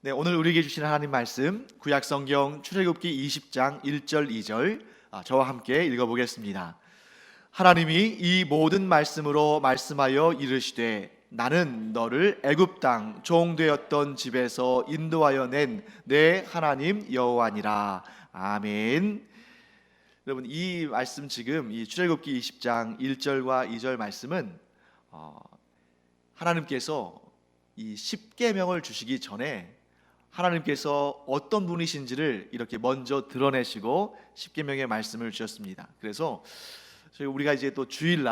네, 오늘 우리에게 주신 하나님 말씀 구약성경 출애굽기 20장 1절 2절 저와 함께 읽어보겠습니다. 하나님이 이 모든 말씀으로 말씀하여 이르시되 나는 너를 애굽 땅 종되었던 집에서 인도하여 낸 내 하나님 여호와니라. 아멘. 여러분, 이 말씀 지금 이 출애굽기 20장 1절과 2절 말씀은 하나님께서 이 십계명을 주시기 전에 하나님께서 어떤 분이신지를 이렇게 먼저 드러내시고 십계명의 말씀을 주셨습니다. 그래서 우리가 이제 또 주일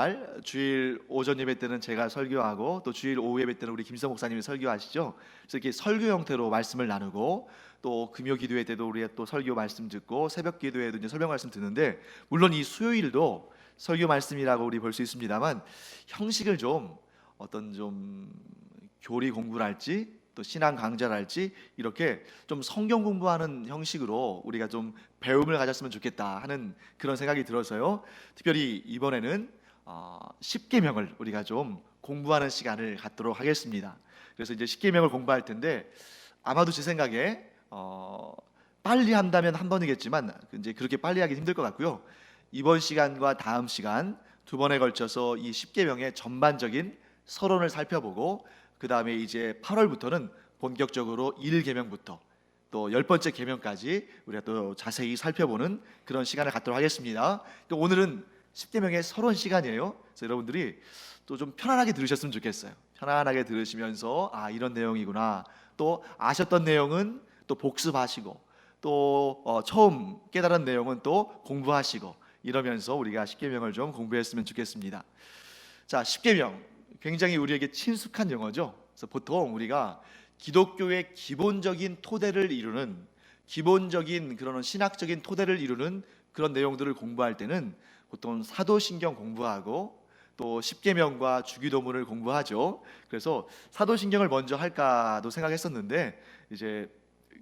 오전 예배 때는 제가 설교하고 또 주일 오후 예배 때는 우리 김성 목사님이 설교하시죠. 그래서 이렇게 설교 형태로 말씀을 나누고 또 금요 기도회 때도 우리가 또 설교 말씀 듣고 새벽 기도회도 이제 설명 말씀 듣는데, 물론 이 수요일도 설교 말씀이라고 우리 볼 수 있습니다만 형식을 좀 어떤 좀 교리 공부랄지 또 신앙 강좌랄지 이렇게 좀 성경 공부하는 형식으로 우리가 좀 배움을 가졌으면 좋겠다 하는 그런 생각이 들어서요. 특별히 이번에는 십계명을 우리가 좀 공부하는 시간을 갖도록 하겠습니다. 그래서 이제 십계명을 공부할 텐데 아마도 제 생각에 빨리 한다면 한 번이겠지만 이제 그렇게 빨리 하기 힘들 것 같고요. 이번 시간과 다음 시간 두 번에 걸쳐서 이 십계명의 전반적인 서론을 살펴보고 그 다음에 이제 8월부터는 본격적으로 1계명부터 또 10번째 계명까지 우리가 또 자세히 살펴보는 그런 시간을 갖도록 하겠습니다. 오늘은 10계명의 서론 시간이에요. 그래서 여러분들이 또 좀 편안하게 들으셨으면 좋겠어요. 편안하게 들으시면서 이런 내용이구나, 또 아셨던 내용은 또 복습하시고 또 처음 깨달은 내용은 또 공부하시고 이러면서 우리가 10계명을 좀 공부했으면 좋겠습니다. 자, 10계명 굉장히 우리에게 친숙한 용어죠. 그래서 보통 우리가 기독교의 기본적인 토대를 이루는, 기본적인 그런 신학적인 토대를 이루는 그런 내용들을 공부할 때는 보통 사도신경 공부하고 또 십계명과 주기도문을 공부하죠. 그래서 사도신경을 먼저 할까도 생각했었는데 이제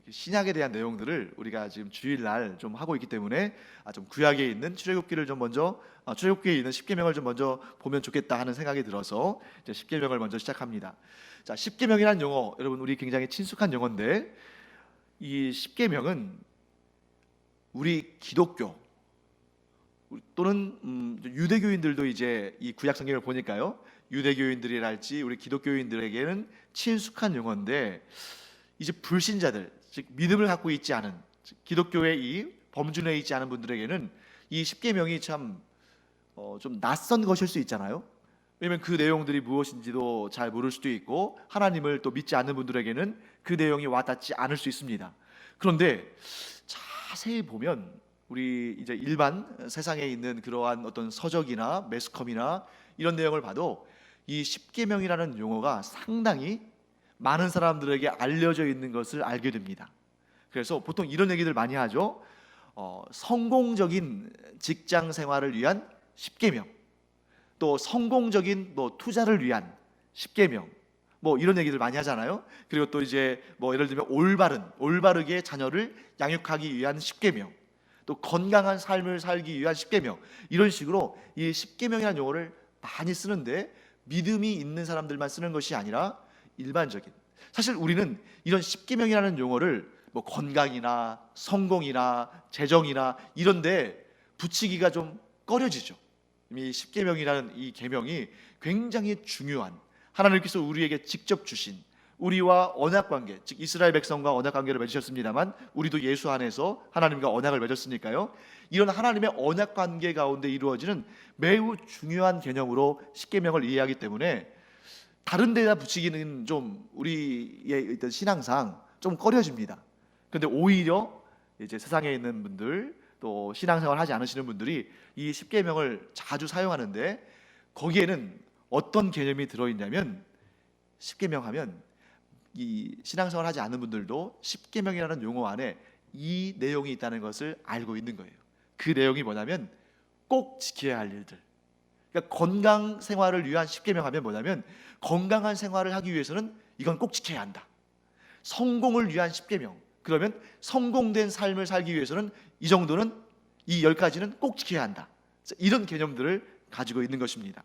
신약에 대한 내용들을 우리가 지금 주일날 좀 하고 있기 때문에 좀 구약에 있는 출애굽기를 좀 먼저 출애굽기에 있는 십계명을 좀 먼저 보면 좋겠다 하는 생각이 들어서 이제 십계명을 먼저 시작합니다. 자, 십계명이라는 용어 여러분 우리 굉장히 친숙한 용어인데 이 십계명은 우리 기독교 또는 유대교인들도 이제 이 구약 성경을 보니까요, 유대교인들이랄지 우리 기독교인들에게는 친숙한 용어인데 이제 불신자들, 즉 믿음을 갖고 있지 않은, 기독교의 이 범준에 있지 않은 분들에게는 이 십계명이 참 좀 낯선 것일 수 있잖아요. 왜냐하면 그 내용들이 무엇인지도 잘 모를 수도 있고 하나님을 또 믿지 않는 분들에게는 그 내용이 와닿지 않을 수 있습니다. 그런데 자세히 보면 우리 이제 일반 세상에 있는 그러한 어떤 서적이나 매스컴이나 이런 내용을 봐도 이 십계명이라는 용어가 상당히 많은 사람들에게 알려져 있는 것을 알게 됩니다. 그래서 보통 이런 얘기들 많이 하죠. 성공적인 직장 생활을 위한 십계명, 또 성공적인 투자를 위한 십계명, 이런 얘기들 많이 하잖아요. 그리고 또 이제 예를 들면 올바르게 자녀를 양육하기 위한 십계명, 또 건강한 삶을 살기 위한 십계명, 이런 식으로 이 십계명이라는 용어를 많이 쓰는데 믿음이 있는 사람들만 쓰는 것이 아니라 일반적인, 사실 우리는 이런 십계명이라는 용어를 건강이나 성공이나 재정이나 이런데 붙이기가 좀 꺼려지죠. 이 십계명이라는 이 계명이 굉장히 중요한, 하나님께서 우리에게 직접 주신, 우리와 언약 관계, 즉 이스라엘 백성과 언약 관계를 맺으셨습니다만 우리도 예수 안에서 하나님과 언약을 맺었으니까요, 이런 하나님의 언약 관계 가운데 이루어지는 매우 중요한 개념으로 십계명을 이해하기 때문에 다른 데다 붙이기는 좀 우리의 어떤 신앙상 좀 꺼려집니다. 그런데 오히려 이제 세상에 있는 분들 또 신앙생활 하지 않으시는 분들이 이 십계명을 자주 사용하는데 거기에는 어떤 개념이 들어있냐면, 십계명 하면 이 신앙생활 하지 않는 분들도 십계명이라는 용어 안에 이 내용이 있다는 것을 알고 있는 거예요. 그 내용이 뭐냐면 꼭 지켜야 할 일들. 그러니까 건강 생활을 위한 십계명 하면 뭐냐면 건강한 생활을 하기 위해서는 이건 꼭 지켜야 한다. 성공을 위한 십계명, 그러면 성공된 삶을 살기 위해서는 이 정도는, 이 10가지는 꼭 지켜야 한다. 이런 개념들을 가지고 있는 것입니다.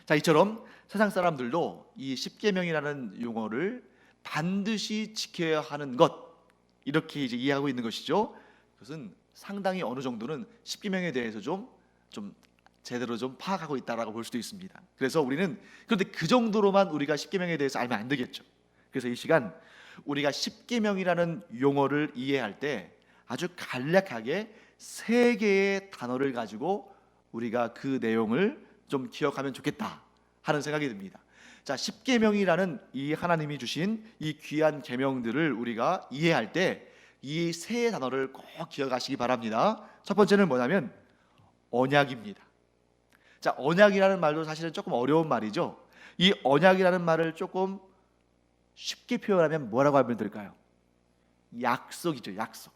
자, 이처럼 세상 사람들도 이 십계명이라는 용어를 반드시 지켜야 하는 것, 이렇게 이제 이해하고 있는 것이죠. 그것은 상당히 어느 정도는 십계명에 대해서 좀 제대로 좀 파악하고 있다라고 볼 수도 있습니다. 그래서 우리는 그런데 그 정도로만 우리가 십계명에 대해서 알면 안 되겠죠. 그래서 이 시간 우리가 십계명이라는 용어를 이해할 때 아주 간략하게 세 개의 단어를 가지고 우리가 그 내용을 좀 기억하면 좋겠다 하는 생각이 듭니다. 자, 십계명이라는 이 하나님이 주신 이 귀한 계명들을 우리가 이해할 때 이 세 단어를 꼭 기억하시기 바랍니다. 첫 번째는 뭐냐면 언약입니다. 자, 언약이라는 말도 사실은 조금 어려운 말이죠. 이 언약이라는 말을 조금 쉽게 표현하면 뭐라고 하면 될까요? 약속이죠, 약속.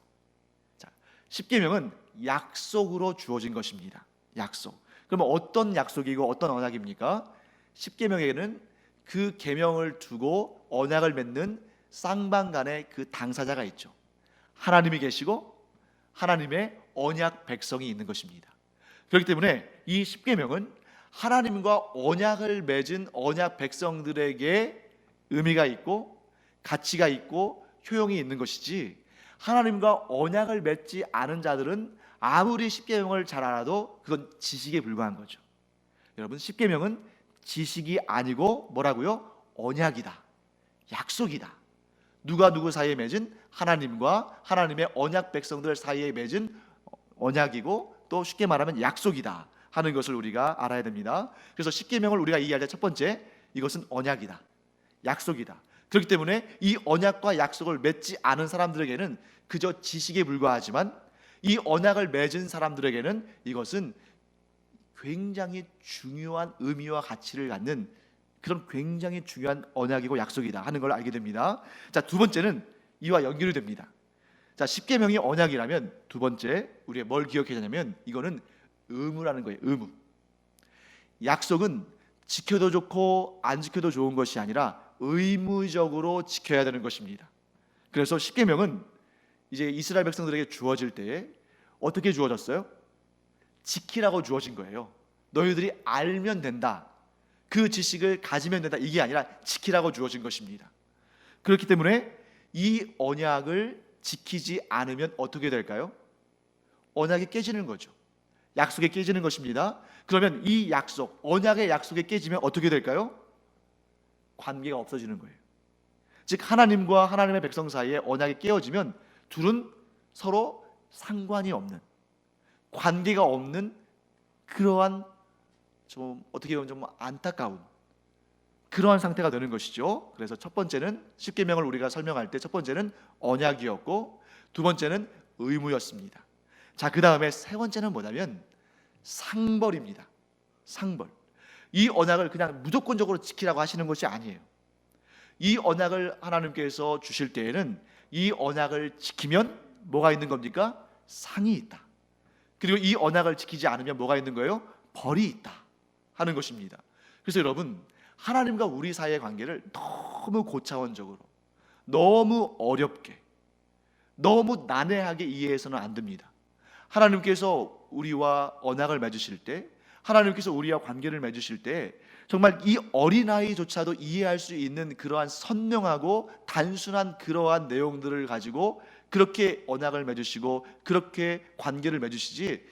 자, 십계명은 약속으로 주어진 것입니다. 약속. 그러면 어떤 약속이고 어떤 언약입니까? 십계명에는 그 계명을 두고 언약을 맺는 쌍방간의 그 당사자가 있죠. 하나님이 계시고 하나님의 언약 백성이 있는 것입니다. 그렇기 때문에 이 십계명은 하나님과 언약을 맺은 언약 백성들에게 의미가 있고 가치가 있고 효용이 있는 것이지, 하나님과 언약을 맺지 않은 자들은 아무리 십계명을 잘 알아도 그건 지식에 불과한 거죠. 여러분, 십계명은 지식이 아니고 뭐라고요? 언약이다, 약속이다. 누가 누구 사이에 맺은 하나님과 하나님의 언약 백성들 사이에 맺은 언약이고, 또 쉽게 말하면 약속이다 하는 것을 우리가 알아야 됩니다. 그래서 십계명을 우리가 이해할 때 첫 번째, 이것은 언약이다, 약속이다. 그렇기 때문에 이 언약과 약속을 맺지 않은 사람들에게는 그저 지식에 불과하지만, 이 언약을 맺은 사람들에게는 이것은 굉장히 중요한 의미와 가치를 갖는 그런 굉장히 중요한 언약이고 약속이다 하는 걸 알게 됩니다. 자, 두 번째는 이와 연결이 됩니다. 자, 십계명이 언약이라면 두 번째 우리가 뭘 기억해야 하냐면 이거는 의무라는 거예요. 의무. 약속은 지켜도 좋고 안 지켜도 좋은 것이 아니라 의무적으로 지켜야 되는 것입니다. 그래서 십계명은 이제 이스라엘 백성들에게 주어질 때에 어떻게 주어졌어요? 지키라고 주어진 거예요. 너희들이 알면 된다, 그 지식을 가지면 된다, 이게 아니라 지키라고 주어진 것입니다. 그렇기 때문에 이 언약을 지키지 않으면 어떻게 될까요? 언약이 깨지는 거죠. 약속이 깨지는 것입니다. 그러면 이 약속, 언약의 약속이 깨지면 어떻게 될까요? 관계가 없어지는 거예요. 즉, 하나님과 하나님의 백성 사이에 언약이 깨어지면 둘은 서로 상관이 없는, 관계가 없는 그러한 좀 어떻게 보면 좀 안타까운 그러한 상태가 되는 것이죠. 그래서 첫 번째는 십계명을 우리가 설명할 때 첫 번째는 언약이었고 두 번째는 의무였습니다. 자, 그 다음에 세 번째는 뭐냐면 상벌입니다. 상벌. 이 언약을 그냥 무조건적으로 지키라고 하시는 것이 아니에요. 이 언약을 하나님께서 주실 때에는 이 언약을 지키면 뭐가 있는 겁니까? 상이 있다. 그리고 이 언약을 지키지 않으면 뭐가 있는 거예요? 벌이 있다 하는 것입니다. 그래서 여러분, 하나님과 우리 사이의 관계를 너무 고차원적으로, 너무 어렵게, 너무 난해하게 이해해서는 안 됩니다. 하나님께서 우리와 언약을 맺으실 때, 하나님께서 우리와 관계를 맺으실 때 정말 이 어린아이조차도 이해할 수 있는 그러한 선명하고 단순한 그러한 내용들을 가지고 그렇게 언약을 맺으시고 그렇게 관계를 맺으시지,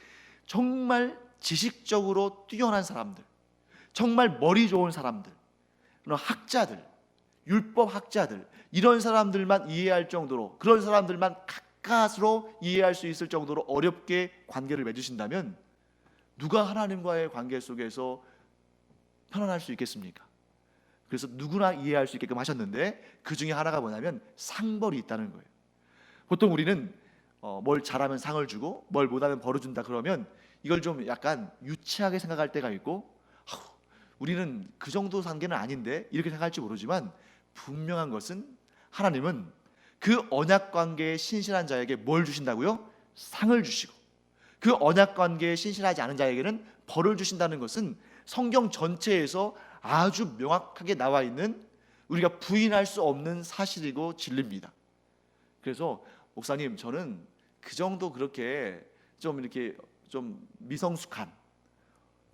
정말 지식적으로 뛰어난 사람들, 정말 머리 좋은 사람들, 그런 학자들, 율법 학자들, 이런 사람들만 이해할 정도로, 그런 사람들만 가까스로 이해할 수 있을 정도로 어렵게 관계를 맺으신다면 누가 하나님과의 관계 속에서 편안할 수 있겠습니까? 그래서 누구나 이해할 수 있게끔 하셨는데 그 중에 하나가 뭐냐면 상벌이 있다는 거예요. 보통 우리는 뭘 잘하면 상을 주고 뭘 못하면 벌을 준다 그러면 이걸 좀 약간 유치하게 생각할 때가 있고, 우리는 그 정도 단계는 아닌데 이렇게 생각할지 모르지만, 분명한 것은 하나님은 그 언약 관계에 신실한 자에게 뭘 주신다고요? 상을 주시고, 그 언약 관계에 신실하지 않은 자에게는 벌을 주신다는 것은 성경 전체에서 아주 명확하게 나와 있는, 우리가 부인할 수 없는 사실이고 진리입니다. 그래서 목사님, 저는 그 정도 그렇게 좀 이렇게 좀 미성숙한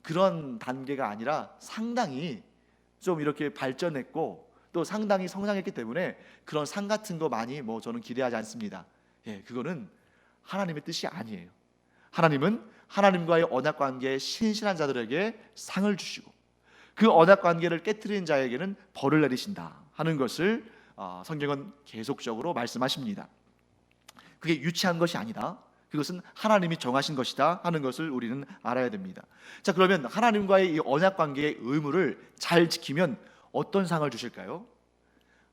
그런 단계가 아니라 상당히 좀 이렇게 발전했고 또 상당히 성장했기 때문에 그런 상 같은 거 많이 저는 기대하지 않습니다. 그거는 하나님의 뜻이 아니에요. 하나님은 하나님과의 언약 관계에 신실한 자들에게 상을 주시고 그 언약 관계를 깨뜨리는 자에게는 벌을 내리신다 하는 것을 성경은 계속적으로 말씀하십니다. 그게 유치한 것이 아니다. 그것은 하나님이 정하신 것이다 하는 것을 우리는 알아야 됩니다. 자, 그러면 하나님과의 이 언약 관계의 의무를 잘 지키면 어떤 상을 주실까요?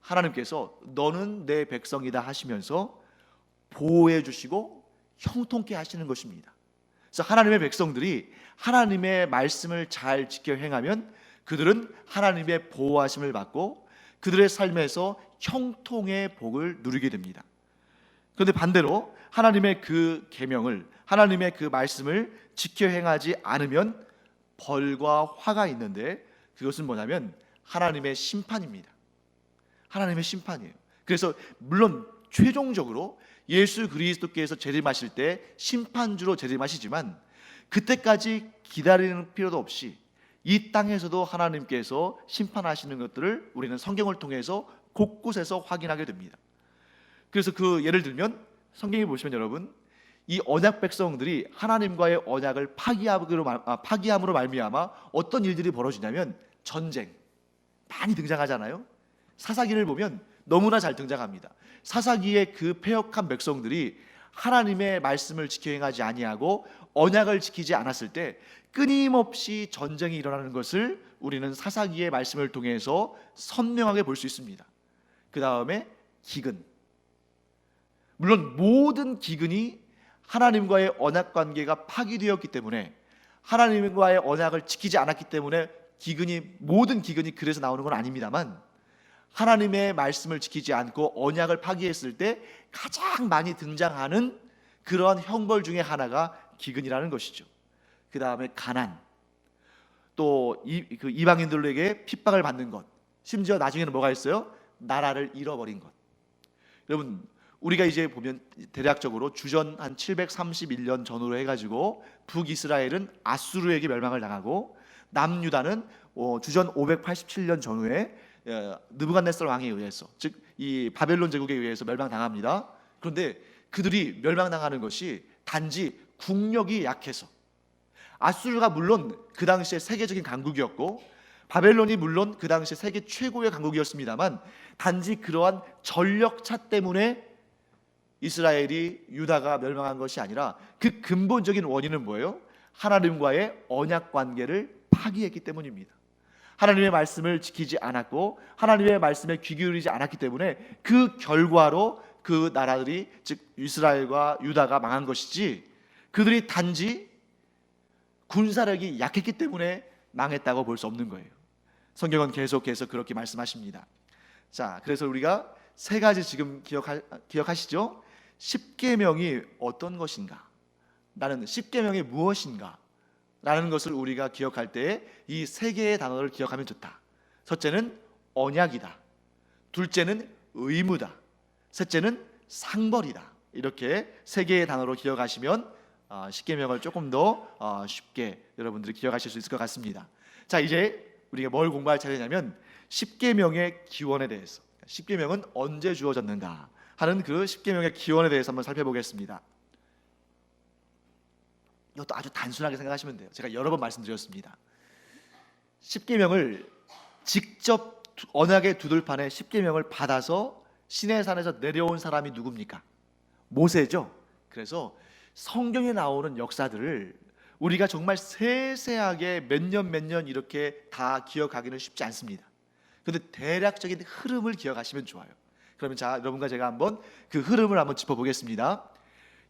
하나님께서 너는 내 백성이다 하시면서 보호해 주시고 형통케 하시는 것입니다. 그래서 하나님의 백성들이 하나님의 말씀을 잘 지켜 행하면 그들은 하나님의 보호하심을 받고 그들의 삶에서 형통의 복을 누리게 됩니다. 그런데 반대로 하나님의 그 계명을, 하나님의 그 말씀을 지켜 행하지 않으면 벌과 화가 있는데 그것은 뭐냐면 하나님의 심판입니다. 하나님의 심판이에요. 그래서 물론 최종적으로 예수 그리스도께서 재림하실 때 심판주로 재림하시지만 그때까지 기다리는 필요도 없이 이 땅에서도 하나님께서 심판하시는 것들을 우리는 성경을 통해서 곳곳에서 확인하게 됩니다. 그래서 그 예를 들면 성경에 보시면 여러분, 이 언약 백성들이 하나님과의 언약을 파기함으로 말미암아 어떤 일들이 벌어지냐면 전쟁 많이 등장하잖아요. 사사기를 보면 너무나 잘 등장합니다. 사사기의 그 패역한 백성들이 하나님의 말씀을 지켜 행하지 아니하고 언약을 지키지 않았을 때 끊임없이 전쟁이 일어나는 것을 우리는 사사기의 말씀을 통해서 선명하게 볼 수 있습니다. 그 다음에 기근, 물론 모든 기근이 하나님과의 언약 관계가 파기되었기 때문에 하나님과의 언약을 지키지 않았기 때문에 모든 기근이 그래서 나오는 건 아닙니다만 하나님의 말씀을 지키지 않고 언약을 파기했을 때 가장 많이 등장하는 그러한 형벌 중에 하나가 기근이라는 것이죠. 그 다음에 가난, 또 이방인들에게 핍박을 받는 것, 심지어 나중에는 뭐가 있어요? 나라를 잃어버린 것. 여러분, 우리가 이제 보면 대략적으로 주전 한 731년 전후로 해가지고 북이스라엘은 아수르에게 멸망을 당하고 남유다는 주전 587년 전후에 느부갓네살 왕에 의해서, 즉 이 바벨론 제국에 의해서 멸망당합니다. 그런데 그들이 멸망당하는 것이 단지 국력이 약해서, 아수르가 물론 그 당시에 세계적인 강국이었고 바벨론이 물론 그 당시에 세계 최고의 강국이었습니다만 단지 그러한 전력차 때문에 이스라엘이 유다가 멸망한 것이 아니라 그 근본적인 원인은 뭐예요? 하나님과의 언약 관계를 파기했기 때문입니다. 하나님의 말씀을 지키지 않았고 하나님의 말씀에 귀 기울이지 않았기 때문에 그 결과로 그 나라들이, 즉 이스라엘과 유다가 망한 것이지 그들이 단지 군사력이 약했기 때문에 망했다고 볼 수 없는 거예요. 성경은 계속해서 그렇게 말씀하십니다. 자, 그래서 우리가 세 가지 지금 기억하시죠? 십계명이 어떤 것인가? 나는 십계명이 무엇인가? 라는 것을 우리가 기억할 때 이 세 개의 단어를 기억하면 좋다. 첫째는 언약이다. 둘째는 의무다. 셋째는 상벌이다. 이렇게 세 개의 단어로 기억하시면 십계명을 조금 더 쉽게 여러분들이 기억하실 수 있을 것 같습니다. 자, 이제 우리가 뭘 공부할 차례냐면 십계명의 기원에 대해서, 십계명은 언제 주어졌는가 하는 그 십계명의 기원에 대해서 한번 살펴보겠습니다. 이것도 아주 단순하게 생각하시면 돼요. 제가 여러 번 말씀드렸습니다. 십계명을 직접 언약의 두들판에 십계명을 받아서 시내산에서 내려온 사람이 누굽니까? 모세죠. 그래서 성경에 나오는 역사들을 우리가 정말 세세하게 몇 년 이렇게 다 기억하기는 쉽지 않습니다. 그런데 대략적인 흐름을 기억하시면 좋아요. 그러면 자, 여러분과 제가 한번 그 흐름을 한번 짚어보겠습니다.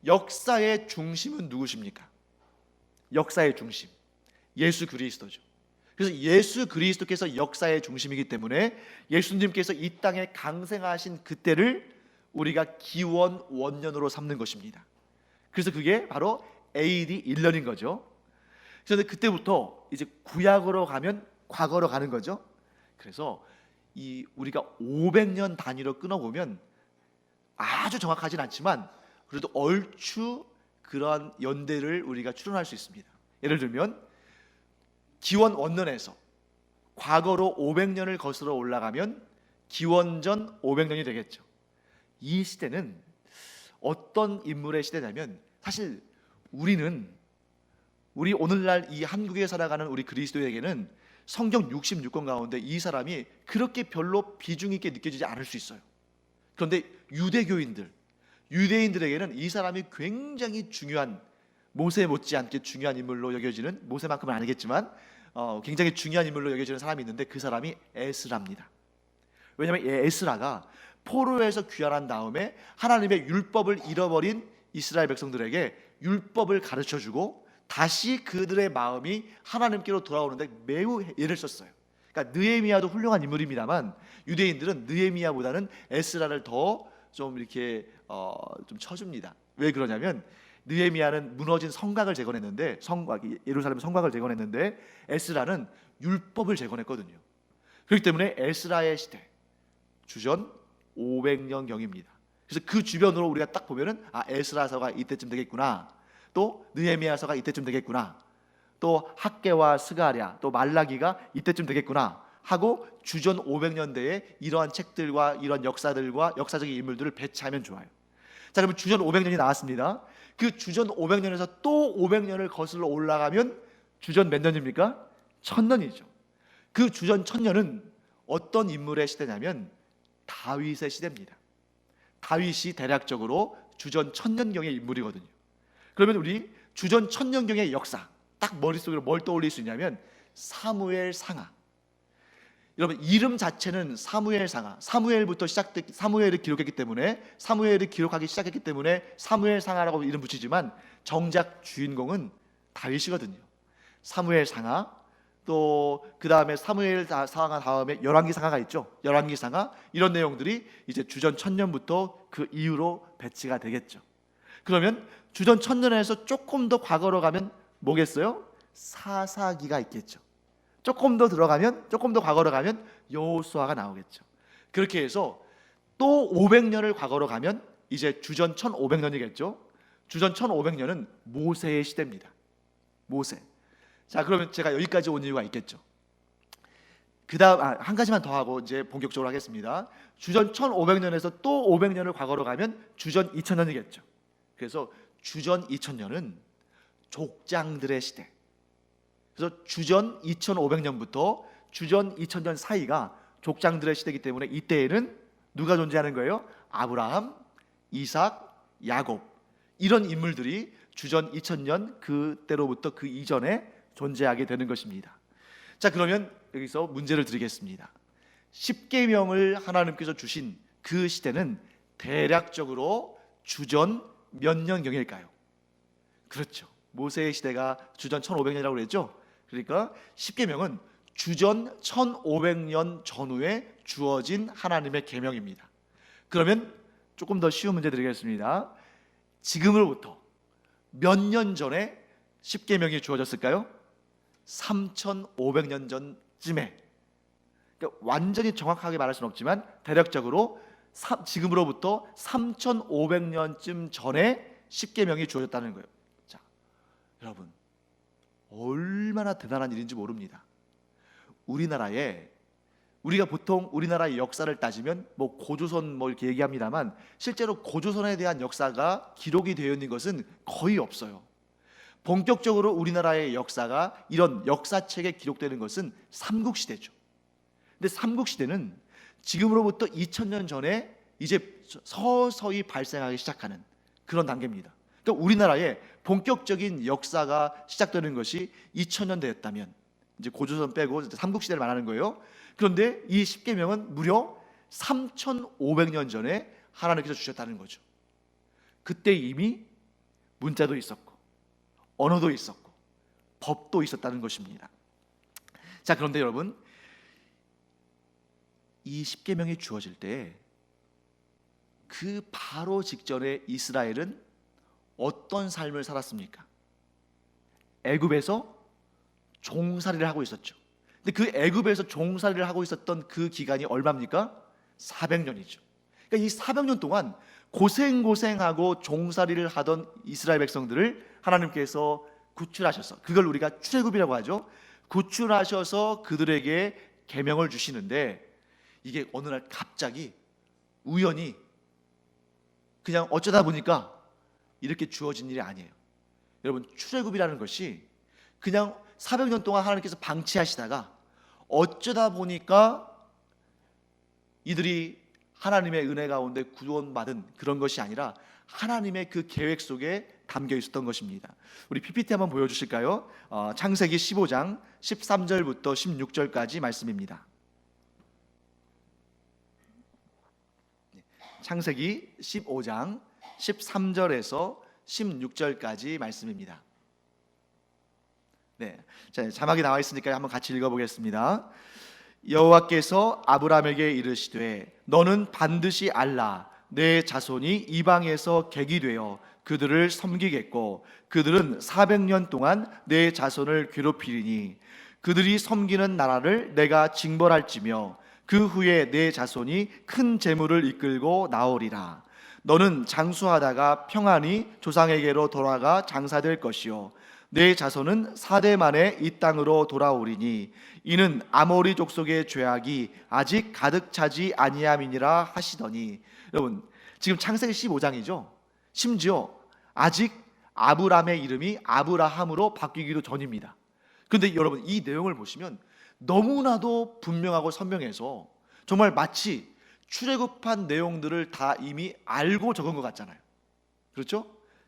역사의 중심은 누구십니까? 역사의 중심, 예수 그리스도죠. 그래서 예수 그리스도께서 역사의 중심이기 때문에 예수님께서 이 땅에 강생하신 그때를 우리가 기원 원년으로 삼는 것입니다. 그래서 그게 바로 AD 1년인 거죠. 그래서 그때부터 이제 구약으로 가면 과거로 가는 거죠. 그래서 우리가 500년 단위로 끊어보면 아주 정확하진 않지만 그래도 얼추 그러한 연대를 우리가 추론할 수 있습니다. 예를 들면 기원 원년에서 과거로 500년을 거슬러 올라가면 기원전 500년이 되겠죠. 이 시대는 어떤 인물의 시대냐면, 사실 우리 오늘날 이 한국에 살아가는 우리 그리스도에게는 성경 66권 가운데 이 사람이 그렇게 별로 비중 있게 느껴지지 않을 수 있어요. 그런데 유대인들에게는 이 사람이 굉장히 중요한, 모세 못지않게 중요한 인물로 여겨지는, 모세만큼은 아니겠지만 굉장히 중요한 인물로 여겨지는 사람이 있는데, 그 사람이 에스라입니다. 왜냐하면 에스라가 포로에서 귀환한 다음에 하나님의 율법을 잃어버린 이스라엘 백성들에게 율법을 가르쳐주고 다시 그들의 마음이 하나님께로 돌아오는데 매우 애를 썼어요. 그러니까 느헤미야도 훌륭한 인물입니다만 유대인들은 느헤미야보다는 에스라를 더 좀 이렇게 좀 쳐줍니다. 왜 그러냐면, 느헤미야는 무너진 성곽을 재건했는데, 예루살렘 성곽을 재건했는데 에스라는 율법을 재건했거든요. 그렇기 때문에 에스라의 시대, 주전 500년 경입니다. 그래서 그 주변으로 우리가 딱 보면은 에스라서가 이때쯤 되겠구나, 또 느헤미야서가 이때쯤 되겠구나, 또 학개와 스가랴, 또 말라기가 이때쯤 되겠구나 하고 주전 500년대에 이러한 책들과 이런 역사들과 역사적인 인물들을 배치하면 좋아요. 자, 그러면 주전 500년이 나왔습니다. 그 주전 500년에서 또 500년을 거슬러 올라가면 주전 몇 년입니까? 1000년이죠. 그 주전 1000년은 어떤 인물의 시대냐면 다윗의 시대입니다. 다윗이 대략적으로 주전 1000년경의 인물이거든요. 그러면 우리 주전 1000년경의 역사, 딱 머릿속으로 뭘 떠올릴 수 있냐면 사무엘 상하. 여러분, 이름 자체는 사무엘 상하, 사무엘을 기록하기 때문에 사무엘 상하라고 이름 붙이지만 정작 주인공은 다윗이거든요. 사무엘 상하, 또 그 다음에 사무엘 상하 다음에 열왕기 상하가 있죠. 열왕기 상하, 이런 내용들이 이제 주전 1000년부터 그 이후로 배치가 되겠죠. 그러면 주전 1000년에서 조금 더 과거로 가면 뭐겠어요? 사사기가 있겠죠. 조금 더 과거로 가면 여호수아가 나오겠죠. 그렇게 해서 또 500년을 과거로 가면 이제 주전 1500년이겠죠. 주전 1500년은 모세의 시대입니다. 모세. 자, 그러면 제가 여기까지 온 이유가 있겠죠. 그다음 한 가지만 더 하고 이제 본격적으로 하겠습니다. 주전 1500년에서 또 500년을 과거로 가면 주전 2000년이겠죠. 그래서 주전 2000년은 족장들의 시대. 그래서 주전 2500년부터 주전 2000년 사이가 족장들의 시대이기 때문에 이때에는 누가 존재하는 거예요? 아브라함, 이삭, 야곱, 이런 인물들이 주전 2000년 그때로부터 그 이전에 존재하게 되는 것입니다. 자, 그러면 여기서 문제를 드리겠습니다. 십계명을 하나님께서 주신 그 시대는 대략적으로 주전 몇 년경일까요? 그렇죠. 모세의 시대가 주전 1500년이라고 그랬죠. 그러니까 십계명은 주전 1500년 전후에 주어진 하나님의 계명입니다. 그러면 조금 더 쉬운 문제 드리겠습니다. 지금으로부터 몇 년 전에 십계명이 주어졌을까요? 3500년 전쯤에. 그러니까 완전히 정확하게 말할 수는 없지만 대략적으로 지금으로부터 3500년쯤 전에 십계명이 주어졌다는 거예요. 자, 여러분, 얼마나 대단한 일인지 모릅니다. 우리가 보통 우리나라의 역사를 따지면 뭐 고조선 뭐 이렇게 얘기합니다만 실제로 고조선에 대한 역사가 기록이 되어 있는 것은 거의 없어요. 본격적으로 우리나라의 역사가 이런 역사책에 기록되는 것은 삼국시대죠. 근데 삼국시대는 지금으로부터 2000년 전에 이제 서서히 발생하기 시작하는 그런 단계입니다. 그러니까 우리나라의 본격적인 역사가 시작되는 것이 2000년대였다면 이제 고조선 빼고 삼국시대를 말하는 거예요. 그런데 이 십계명은 무려 3500년 전에 하나님께서 주셨다는 거죠. 그때 이미 문자도 있었고 언어도 있었고 법도 있었다는 것입니다. 자, 그런데 여러분, 이 십계명이 주어질 때 그 바로 직전에 이스라엘은 어떤 삶을 살았습니까? 애굽에서 종살이를 하고 있었죠. 근데 그 애굽에서 종살이를 하고 있었던 그 기간이 얼마입니까? 400년이죠. 그러니까 이 400년 동안 고생하고 종살이를 하던 이스라엘 백성들을 하나님께서 구출하셔서, 그걸 우리가 출애굽이라고 하죠. 구출하셔서 그들에게 계명을 주시는데 이게 어느 날 갑자기 우연히 그냥 어쩌다 보니까 이렇게 주어진 일이 아니에요. 여러분, 출애굽이라는 것이 그냥 400년 동안 하나님께서 방치하시다가 어쩌다 보니까 이들이 하나님의 은혜 가운데 구원받은 그런 것이 아니라 하나님의 그 계획 속에 담겨 있었던 것입니다. 우리 PPT 한번 보여주실까요? 창세기 15장 13절부터 16절까지 말씀입니다. 창세기 15장 13절에서 16절까지 말씀입니다. 네, 자, 자막이 나와 있으니까 한번 같이 읽어보겠습니다. 여호와께서 아브라함에게 이르시되 너는 반드시 알라 내 자손이 이방에서 객이 되어 그들을 섬기겠고 그들은 400년 동안 내 자손을 괴롭히리니 그들이 섬기는 나라를 내가 징벌할지며 그 후에 내 자손이 큰 재물을 이끌고 나오리라. 너는 장수하다가 평안히 조상에게로 돌아가 장사될 것이요 내 자손은 4대 만에 이 땅으로 돌아오리니 이는 아모리 족속의 죄악이 아직 가득 차지 아니함이니라 하시더니, 여러분 지금 창세기 15장이죠. 심지어 아직 아브람의 이름이 아브라함으로 바뀌기도 전입니다. 그런데 여러분 이 내용을 보시면 너무나도 분명하고 선명해서 정말 마치 출애굽한 내용들을 다 이미 알고 적은 것 같잖아요. 그렇죠?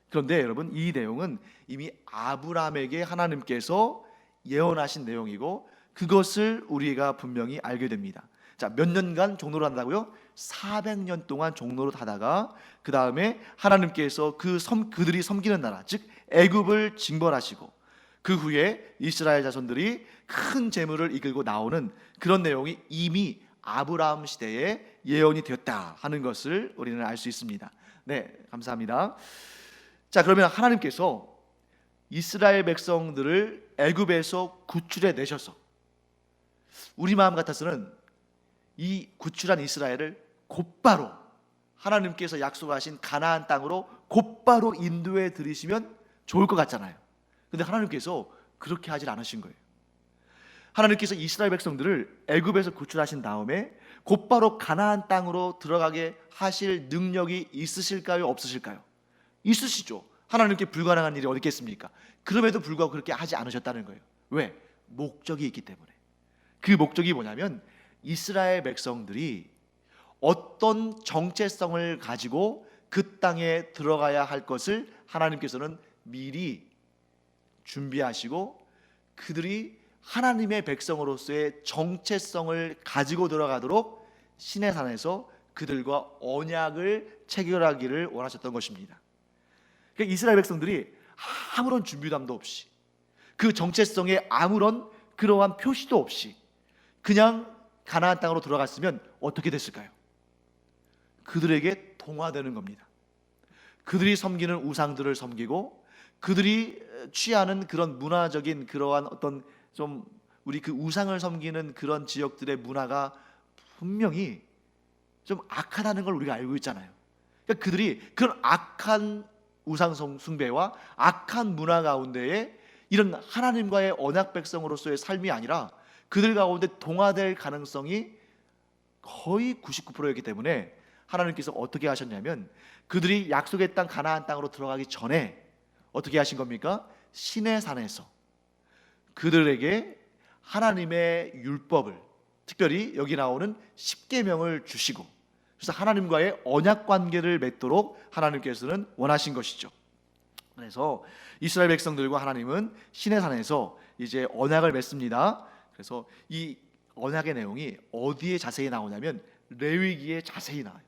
그런데 여러분 이 내용은 이미 아브라함에게 하나님께서 예언하신 내용이고 그것을 우리가 분명히 알게 됩니다. 자, 몇 년간 종로를 한다고요? 400년 동안 종로를 하다가 그 다음에 하나님께서 그들이 섬기는 나라 즉 애굽을 징벌하시고 그 후에 이스라엘 자손들이 큰 재물을 이끌고 나오는 그런 내용이 이미 아브라함 시대에 예언이 되었다 하는 것을 우리는 알 수 있습니다. 네, 감사합니다. 자, 그러면 하나님께서 이스라엘 백성들을 애굽에서 구출해 내셔서 우리 마음 같아서는 이 구출한 이스라엘을 곧바로 하나님께서 약속하신 가나안 땅으로 곧바로 인도해 들이시면 좋을 것 같잖아요. 근데 하나님께서 그렇게 하질 않으신 거예요. 하나님께서 이스라엘 백성들을 애굽에서 구출하신 다음에 곧바로 가나안 땅으로 들어가게 하실 능력이 있으실까요? 없으실까요? 있으시죠. 하나님께 불가능한 일이 어디 있겠습니까? 그럼에도 불구하고 그렇게 하지 않으셨다는 거예요. 왜? 목적이 있기 때문에. 그 목적이 뭐냐면 이스라엘 백성들이 어떤 정체성을 가지고 그 땅에 들어가야 할 것을 하나님께서는 미리 준비하시고 그들이 하나님의 백성으로서의 정체성을 가지고 들어가도록 시내산에서 그들과 언약을 체결하기를 원하셨던 것입니다. 그러니까 이스라엘 백성들이 아무런 준비담도 없이 그 정체성에 아무런 그러한 표시도 없이 그냥 가나안 땅으로 들어갔으면 어떻게 됐을까요? 그들에게 동화되는 겁니다. 그들이 섬기는 우상들을 섬기고 그들이 취하는 그런 문화적인 그러한 어떤 좀 우리 그 우상을 섬기는 그런 지역들의 문화가 분명히 좀 악하다는 걸 우리가 알고 있잖아요. 그러니까 그들이 그런 악한 우상 숭배와 악한 문화 가운데에 이런 하나님과의 언약 백성으로서의 삶이 아니라 그들 가운데 동화될 가능성이 거의 99%였기 때문에 하나님께서 어떻게 하셨냐면 그들이 약속의 땅 가나안 땅으로 들어가기 전에 어떻게 하신 겁니까? 시내산에서 그들에게 하나님의 율법을, 특별히 여기 나오는 십계명을 주시고 그래서 하나님과의 언약 관계를 맺도록 하나님께서는 원하신 것이죠. 그래서 이스라엘 백성들과 하나님은 시내산에서 이제 언약을 맺습니다. 그래서 이 언약의 내용이 어디에 자세히 나오냐면 레위기에 자세히 나와요.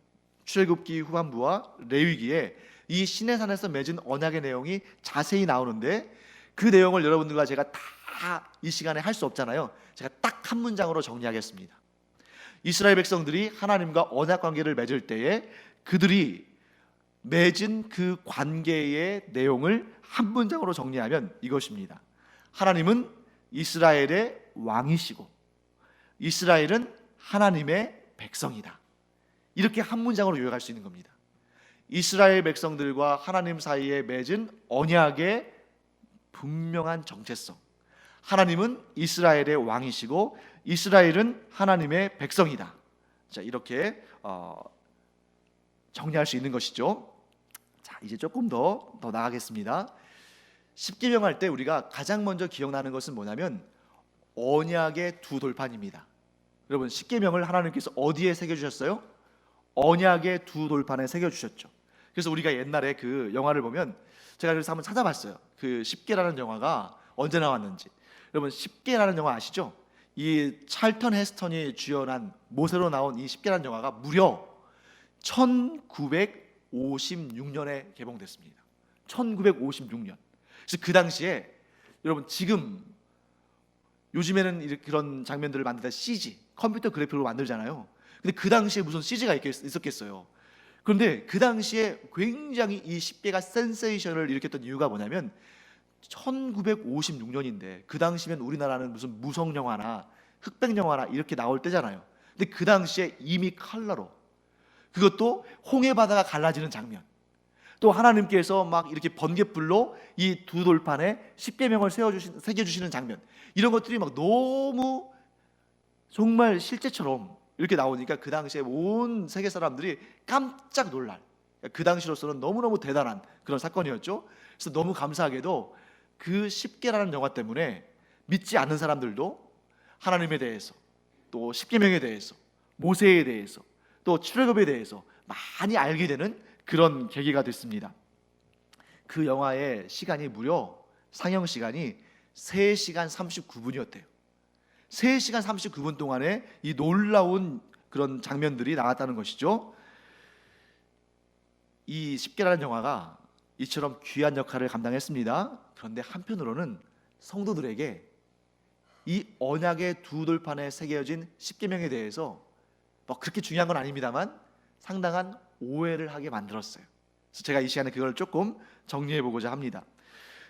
출애굽기 후반부와 레위기에 이 시내산에서 맺은 언약의 내용이 자세히 나오는데 그 내용을 여러분들과 제가 다 이 시간에 할 수 없잖아요. 제가 딱 한 문장으로 정리하겠습니다. 이스라엘 백성들이 하나님과 언약 관계를 맺을 때에 그들이 맺은 그 관계의 내용을 한 문장으로 정리하면 이것입니다. 하나님은 이스라엘의 왕이시고 이스라엘은 하나님의 백성이다. 이렇게 한 문장으로 요약할 수 있는 겁니다. 이스라엘 백성들과 하나님 사이에 맺은 언약의 분명한 정체성. 하나님은 이스라엘의 왕이시고 이스라엘은 하나님의 백성이다. 자, 이렇게 정리할 수 있는 것이죠. 자, 이제 조금 더 나가겠습니다. 십계명 할 때 우리가 가장 먼저 기억나는 것은 뭐냐면 언약의 두 돌판입니다. 여러분, 십계명을 하나님께서 어디에 새겨 주셨어요? 언약의 두 돌판에 새겨 주셨죠. 그래서 우리가 옛날에 그 영화를 보면, 제가 그래서 한번 찾아봤어요. 그 십계라는 영화가 언제 나왔는지. 여러분, 십계라는 영화 아시죠? 이 찰턴 헤스턴이 주연한 모세로 나온 이 십계라는 영화가 무려 1956년에 개봉됐습니다. 1956년. 그래서 그 당시에 여러분, 지금 요즘에는 그런 장면들을 만들 때 CG, 컴퓨터 그래픽으로 만들잖아요. 근데 그 당시에 무슨 CG가 있었겠어요. 그런데 그 당시에 굉장히 이 십계가 센세이션을 일으켰던 이유가 뭐냐면 1956년인데 그 당시면 우리나라는 무슨 무성 영화나 흑백 영화나 이렇게 나올 때잖아요. 근데 그 당시에 이미 컬러로, 그것도 홍해 바다가 갈라지는 장면, 또 하나님께서 막 이렇게 번갯불로 이 두 돌판에 십계명을 새겨주시는 장면, 이런 것들이 막 너무 정말 실제처럼 이렇게 나오니까 그 당시에 온 세계 사람들이 깜짝 놀랄, 그 당시로서는 너무너무 대단한 그런 사건이었죠. 그래서 너무 감사하게도 그 십계라는 영화 때문에 믿지 않는 사람들도 하나님에 대해서, 또 십계명에 대해서, 모세에 대해서, 또 출애굽에 대해서 많이 알게 되는 그런 계기가 됐습니다. 그 영화의 시간이 무려 상영 시간이 3시간 39분이었대요. 3시간 39분 동안에 이 놀라운 그런 장면들이 나왔다는 것이죠. 이 십계라는 영화가 이처럼 귀한 역할을 감당했습니다. 그런데 한편으로는 성도들에게 이 언약의 두 돌판에 새겨진 십계명에 대해서 뭐 그렇게 중요한 건 아닙니다만 상당한 오해를 하게 만들었어요. 그래서 제가 이 시간에 그걸 조금 정리해 보고자 합니다.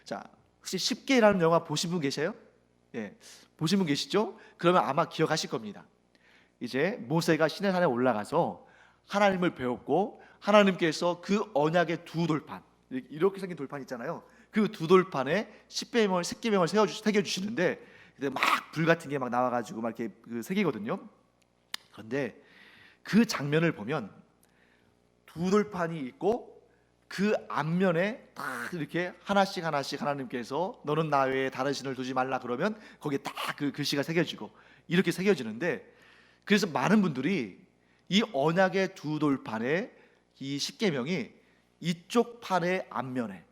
자, 혹시 십계라는 영화 보신 분 계세요? 예, 보신 분 계시죠? 그러면 아마 기억하실 겁니다. 이제 모세가 시내산에 올라가서 하나님을 배웠고, 하나님께서 그 언약의 두 돌판, 이렇게 생긴 돌판 있잖아요. 그 두 돌판에 십계명을 새겨 주시는데, 막 불 같은 게 막 나와가지고 막 이렇게 그 새기거든요. 그런데 그 장면을 보면 두 돌판이 있고 그 앞면에 딱 이렇게 하나씩 하나님께서 너는 나 외에 다른 신을 두지 말라 그러면 거기에 딱 그 글씨가 새겨지고 이렇게 새겨지는데, 그래서 많은 분들이 이 언약의 두 돌판에 이 십계명이 이쪽 판의 앞면에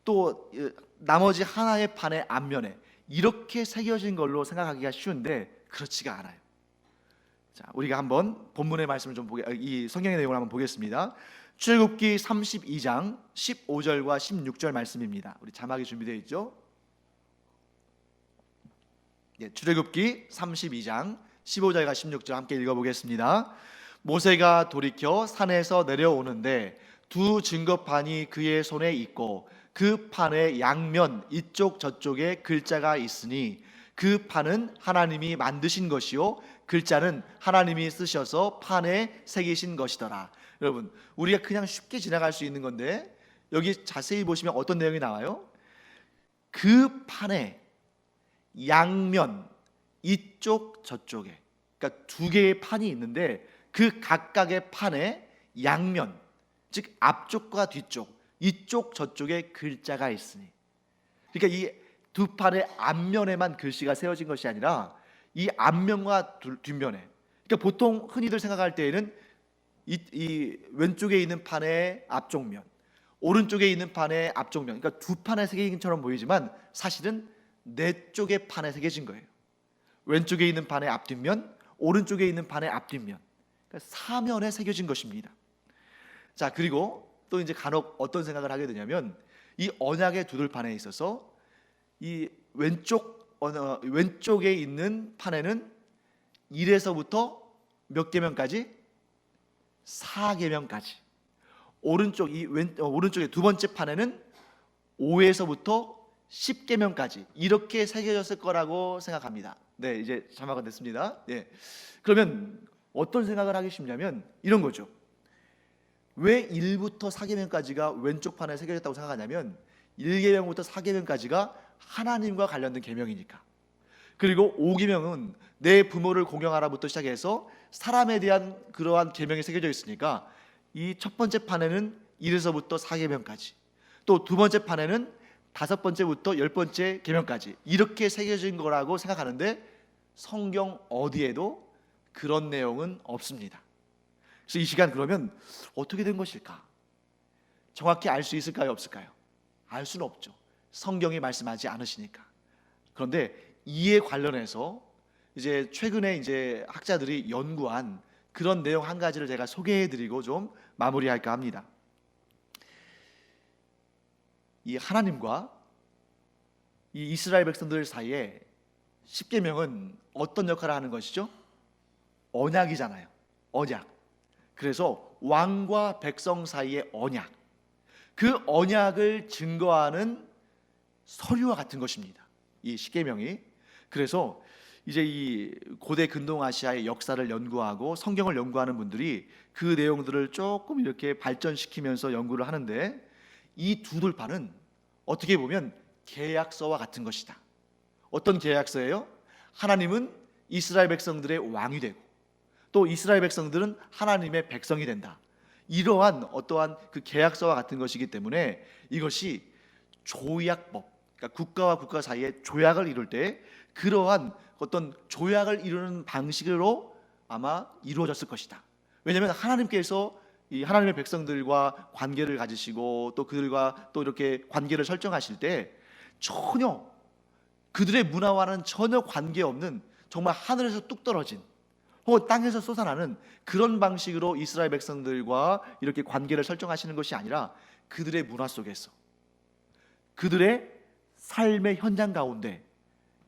또 나머지 하나의 판의 앞면에 이렇게 새겨진 걸로 생각하기가 쉬운데 그렇지가 않아요. 자, 우리가 한번 본문의 말씀을 좀 이 성경의 내용을 한번 보겠습니다. 출애굽기 32장 15절과 16절 말씀입니다. 우리 자막이 준비되어 있죠? 예, 출애굽기 32장 15절과 16절 함께 읽어보겠습니다. 모세가 돌이켜 산에서 내려오는데 두 증거판이 그의 손에 있고 그 판의 양면 이쪽 저쪽에 글자가 있으니 그 판은 하나님이 만드신 것이요 글자는 하나님이 쓰셔서 판에 새기신 것이더라. 여러분, 우리가 그냥 쉽게 지나갈 수 있는 건데 여기 자세히 보시면 어떤 내용이 나와요? 그 판에 양면 이쪽 저쪽에, 그러니까 두 개의 판이 있는데 그 각각의 판에 양면, 즉 앞쪽과 뒤쪽, 이쪽 저쪽에 글자가 있으니, 그러니까 이 두 판의 앞면에만 글씨가 세워진 것이 아니라 이 앞면과 뒷면에, 그러니까 보통 흔히들 생각할 때에는 이 왼쪽에 있는 판의 앞쪽 면, 오른쪽에 있는 판의 앞쪽 면, 그러니까 두 판에 새겨진 것처럼 보이지만 사실은 네 쪽의 판에 새겨진 거예요. 왼쪽에 있는 판의 앞뒷면, 오른쪽에 있는 판의 앞뒷면, 그러니까 사면에 새겨진 것입니다. 자, 그리고 또 이제 간혹 어떤 생각을 하게 되냐면 이 언약의 두 돌판에 있어서 이 왼쪽에 있는 판에는 1에서부터 몇 계명까지? 4계명까지. 오른쪽의 두 번째 판에는 5에서부터 10계명까지 이렇게 새겨졌을 거라고 생각합니다. 네, 이제 자막은 됐습니다. 네. 그러면 어떤 생각을 하기 쉽냐면 이런 거죠. 왜 1부터 4계명까지가 왼쪽 판에 새겨졌다고 생각하냐면 1계명부터 4계명까지가 하나님과 관련된 계명이니까. 그리고 5계명은 내 부모를 공경하라부터 시작해서 사람에 대한 그러한 계명이 새겨져 있으니까 이 첫 번째 판에는 1에서부터 4계명까지, 또 두 번째 판에는 5번째부터 10번째 계명까지 이렇게 새겨진 거라고 생각하는데 성경 어디에도 그런 내용은 없습니다. 그래서 이 시간 그러면 어떻게 된 것일까? 정확히 알 수 있을까요? 없을까요? 알 수는 없죠. 성경이 말씀하지 않으시니까. 그런데 이에 관련해서 이제 최근에 이제 학자들이 연구한 그런 내용 한 가지를 제가 소개해드리고 좀 마무리할까 합니다. 이 하나님과 이 이스라엘 백성들 사이에 십계명은 어떤 역할을 하는 것이죠? 언약이잖아요. 언약. 그래서 왕과 백성 사이의 언약, 그 언약을 증거하는 서류와 같은 것입니다, 이 십계명이. 그래서 이제 이 고대 근동아시아의 역사를 연구하고 성경을 연구하는 분들이 그 내용들을 조금 이렇게 발전시키면서 연구를 하는데, 이 두 돌판은 어떻게 보면 계약서와 같은 것이다. 어떤 계약서예요? 하나님은 이스라엘 백성들의 왕이 되고 또 이스라엘 백성들은 하나님의 백성이 된다. 이러한 어떠한 그 계약서와 같은 것이기 때문에 이것이 조약법, 그러니까 국가와 국가 사이에 조약을 이룰 때 그러한 어떤 조약을 이루는 방식으로 아마 이루어졌을 것이다. 왜냐하면 하나님께서 이 하나님의 백성들과 관계를 가지시고 또 그들과 또 이렇게 관계를 설정하실 때 전혀 그들의 문화와는 전혀 관계없는 정말 하늘에서 뚝 떨어진 혹은 땅에서 솟아나는 그런 방식으로 이스라엘 백성들과 이렇게 관계를 설정하시는 것이 아니라 그들의 문화 속에서 그들의 삶의 현장 가운데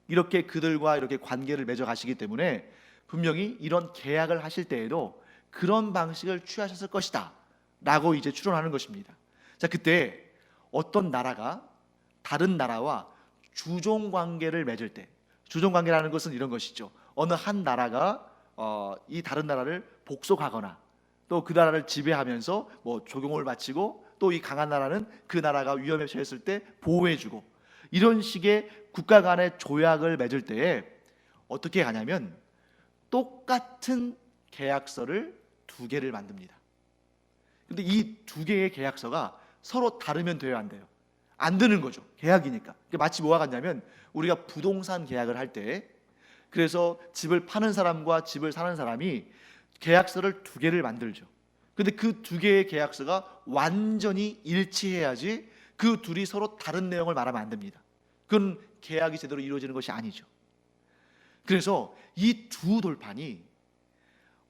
이렇게 그들과 이렇게 관계를 맺어 가시기 때문에 분명히 이런 계약을 하실 때에도 그런 방식을 취하셨을 것이다 라고 이제 추론하는 것입니다. 자, 그때 어떤 나라가 다른 나라와 주종 관계를 맺을 때, 주종 관계라는 것은 이런 것이죠. 어느 한 나라가 이 다른 나라를 복속하거나 또 그 나라를 지배하면서 뭐 조공을 바치고 또 이 강한 나라는 그 나라가 위험에 처했을 때 보호해주고, 이런 식의 국가 간의 조약을 맺을 때에 어떻게 하냐면 똑같은 계약서를 두 개를 만듭니다. 근데 이 두 개의 계약서가 서로 다르면 돼요, 안 돼요? 안 되는 거죠. 계약이니까. 마치 뭐와 같냐면 우리가 부동산 계약을 할 때, 그래서 집을 파는 사람과 집을 사는 사람이 계약서를 두 개를 만들죠. 근데 그 두 개의 계약서가 완전히 일치해야지 그 둘이 서로 다른 내용을 말하면 안 됩니다. 그건 계약이 제대로 이루어지는 것이 아니죠. 그래서 이 두 돌판이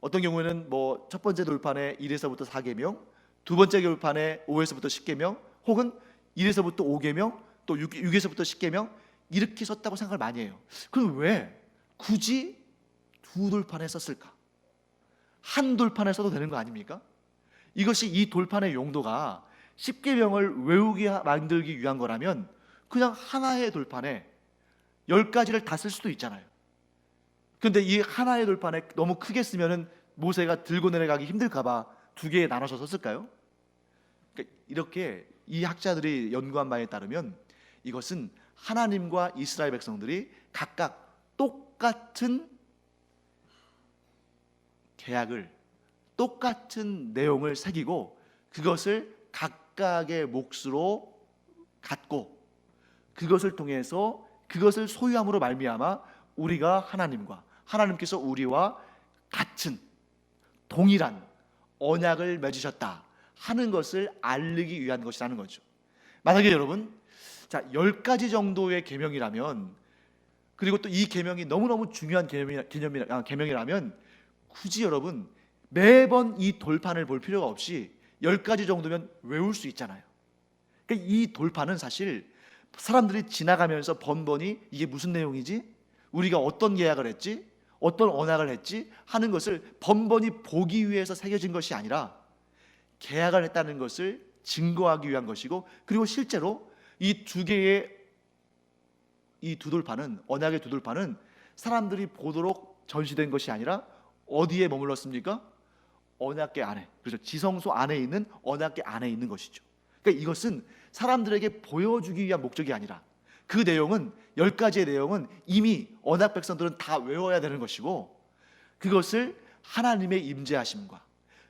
어떤 경우에는 뭐 첫 번째 돌판에 1에서부터 4계명, 두 번째 돌판에 5에서부터 10계명, 혹은 1에서부터 5계명, 또 6에서부터 10계명 이렇게 썼다고 생각을 많이 해요. 그럼 왜 굳이 두 돌판에 썼을까? 한 돌판에 써도 되는 거 아닙니까? 이것이 이 돌판의 용도가 10계명을 외우게 만들기 위한 거라면 그냥 하나의 돌판에 10가지를 다 쓸 수도 있잖아요. 그런데 이 하나의 돌판에 너무 크게 쓰면은 모세가 들고 내려가기 힘들까 봐 두 개에 나눠서 썼을까요? 그러니까 이렇게 이 학자들이 연구한 바에 따르면 이것은 하나님과 이스라엘 백성들이 각각 똑같은 계약을, 똑같은 내용을 새기고 그것을 각각의 몫으로 갖고 그것을 통해서 그것을 소유함으로 말미암아 우리가 하나님과 하나님께서 우리와 같은 동일한 언약을 맺으셨다 하는 것을 알리기 위한 것이라는 거죠. 만약에 여러분, 자, 10가지 정도의 계명이라면, 그리고 또 이 계명이 너무너무 중요한 계명이라면 굳이 여러분 매번 이 돌판을 볼 필요가 없이 10가지 정도면 외울 수 있잖아요. 그러니까 이 돌판은 사실 사람들이 지나가면서 번번이 이게 무슨 내용이지? 우리가 어떤 계약을 했지? 어떤 언약을 했지? 하는 것을 번번이 보기 위해서 새겨진 것이 아니라 계약을 했다는 것을 증거하기 위한 것이고, 그리고 실제로 이 두 개의 이 두 돌판은, 언약의 두 돌판은 사람들이 보도록 전시된 것이 아니라 어디에 머물렀습니까? 언약궤 안에, 그렇죠, 지성소 안에 있는 언약궤 안에 있는 것이죠. 그러니까 이것은 사람들에게 보여주기 위한 목적이 아니라 그 내용은 10가지의 내용은 이미 언약 백성들은 다 외워야 되는 것이고 그것을 하나님의 임재하심과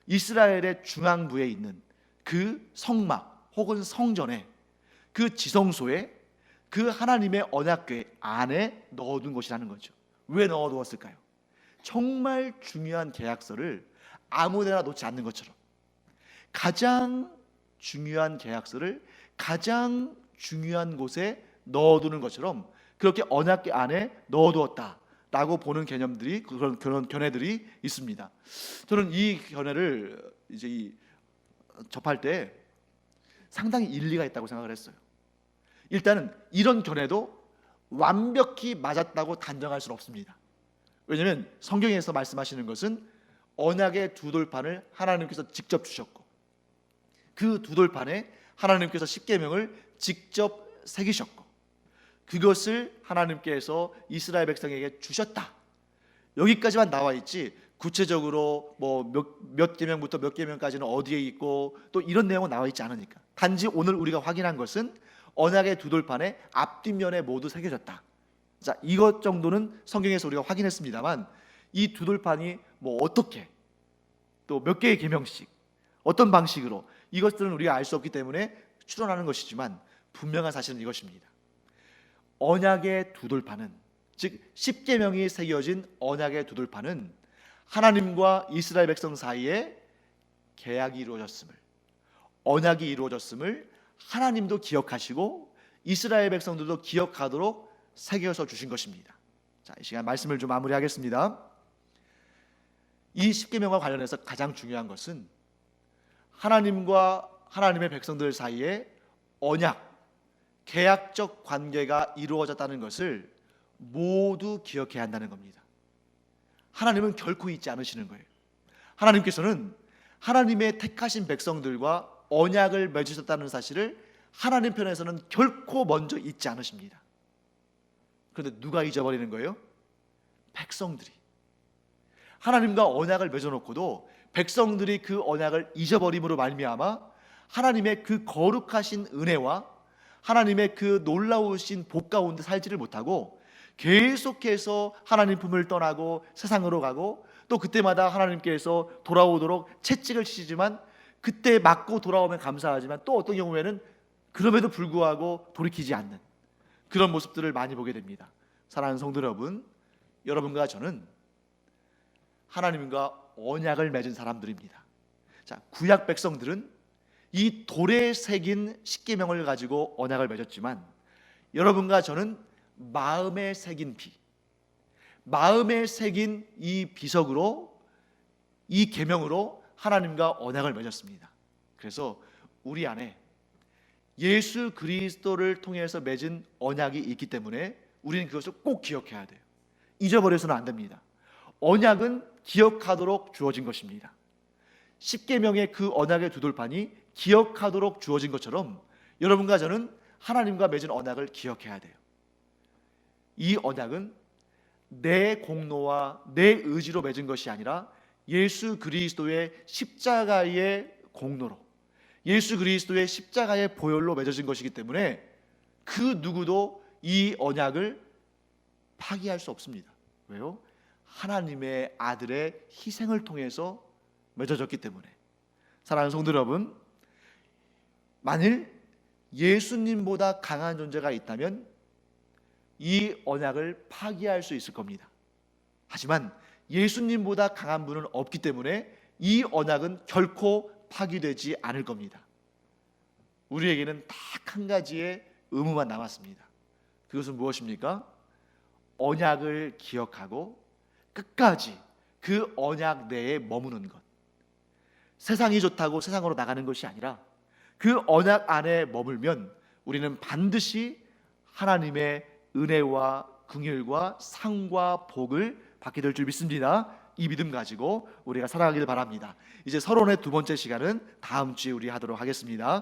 이스라엘의 중앙부에 있는 그 성막 혹은 성전에, 그 지성소에, 그 하나님의 언약궤 안에 넣어둔 것이라는 거죠. 왜 넣어두었을까요? 정말 중요한 계약서를 아무데나 놓지 않는 것처럼, 가장 중요한 계약서를 가장 중요한 곳에 넣어두는 것처럼 그렇게 언약궤 안에 넣어두었다라고 보는 개념들이, 그런 견해들이 있습니다. 저는 이 견해를 이제 접할 때 상당히 일리가 있다고 생각을 했어요. 일단은 이런 견해도 완벽히 맞았다고 단정할 수는 없습니다. 왜냐하면 성경에서 말씀하시는 것은 언약의 두 돌판을 하나님께서 직접 주셨고, 그 두 돌판에 하나님께서 십계명을 직접 새기셨고, 그것을 하나님께서 이스라엘 백성에게 주셨다, 여기까지만 나와 있지 구체적으로 뭐 몇 계명부터 몇 계명까지는 어디에 있고 또 이런 내용은 나와 있지 않으니까, 단지 오늘 우리가 확인한 것은 언약의 두 돌판에 앞뒷면에 모두 새겨졌다. 자, 이것 정도는 성경에서 우리가 확인했습니다만, 이 두 돌판이 뭐 어떻게, 또 몇 개의 계명씩, 어떤 방식으로, 이것들은 우리가 알 수 없기 때문에 추론하는 것이지만 분명한 사실은 이것입니다. 언약의 두 돌판은, 즉 십계명이 새겨진 언약의 두 돌판은 하나님과 이스라엘 백성 사이에 계약이 이루어졌음을, 언약이 이루어졌음을 하나님도 기억하시고 이스라엘 백성들도 기억하도록 새겨서 주신 것입니다. 자, 이 시간 말씀을 좀 마무리하겠습니다. 이 십계명과 관련해서 가장 중요한 것은 하나님과 하나님의 백성들 사이에 언약, 계약적 관계가 이루어졌다는 것을 모두 기억해야 한다는 겁니다. 하나님은 결코 잊지 않으시는 거예요. 하나님께서는 하나님의 택하신 백성들과 언약을 맺으셨다는 사실을 하나님 편에서는 결코 먼저 잊지 않으십니다. 그런데 누가 잊어버리는 거예요? 백성들이. 하나님과 언약을 맺어놓고도 백성들이 그 언약을 잊어버림으로 말미암아 하나님의 그 거룩하신 은혜와 하나님의 그 놀라우신 복 가운데 살지를 못하고 계속해서 하나님 품을 떠나고 세상으로 가고, 또 그때마다 하나님께서 돌아오도록 채찍을 치시지만 그때 맞고 돌아오면 감사하지만 또 어떤 경우에는 그럼에도 불구하고 돌이키지 않는 그런 모습들을 많이 보게 됩니다. 사랑하는 성도 여러분, 여러분과 저는 하나님과 언약을 맺은 사람들입니다. 자, 구약 백성들은 이 돌에 새긴 십계명을 가지고 언약을 맺었지만, 여러분과 저는 마음에 새긴 비, 마음에 새긴 이 비석으로, 이 계명으로 하나님과 언약을 맺었습니다. 그래서 우리 안에 예수 그리스도를 통해서 맺은 언약이 있기 때문에 우리는 그것을 꼭 기억해야 돼요. 잊어버려서는 안 됩니다. 언약은 기억하도록 주어진 것입니다. 십계명의 그 언약의 두 돌판이 기억하도록 주어진 것처럼 여러분과 저는 하나님과 맺은 언약을 기억해야 돼요. 이 언약은 내 공로와 내 의지로 맺은 것이 아니라 예수 그리스도의 십자가의 공로로, 예수 그리스도의 십자가의 보혈로 맺어진 것이기 때문에 그 누구도 이 언약을 파기할 수 없습니다. 왜요? 하나님의 아들의 희생을 통해서 맺어졌기 때문에. 사랑하는 성도 여러분, 만일 예수님보다 강한 존재가 있다면 이 언약을 파기할 수 있을 겁니다. 하지만 예수님보다 강한 분은 없기 때문에 이 언약은 결코 파기되지 않을 겁니다. 우리에게는 딱 한 가지의 의무만 남았습니다. 그것은 무엇입니까? 언약을 기억하고 끝까지 그 언약 내에 머무는 것. 세상이 좋다고 세상으로 나가는 것이 아니라 그 언약 안에 머물면 우리는 반드시 하나님의 은혜와 긍휼과 상과 복을 받게 될 줄 믿습니다. 이 믿음 가지고 우리가 살아가길 바랍니다. 이제 서론의 두 번째 시간은 다음 주에 우리 하도록 하겠습니다.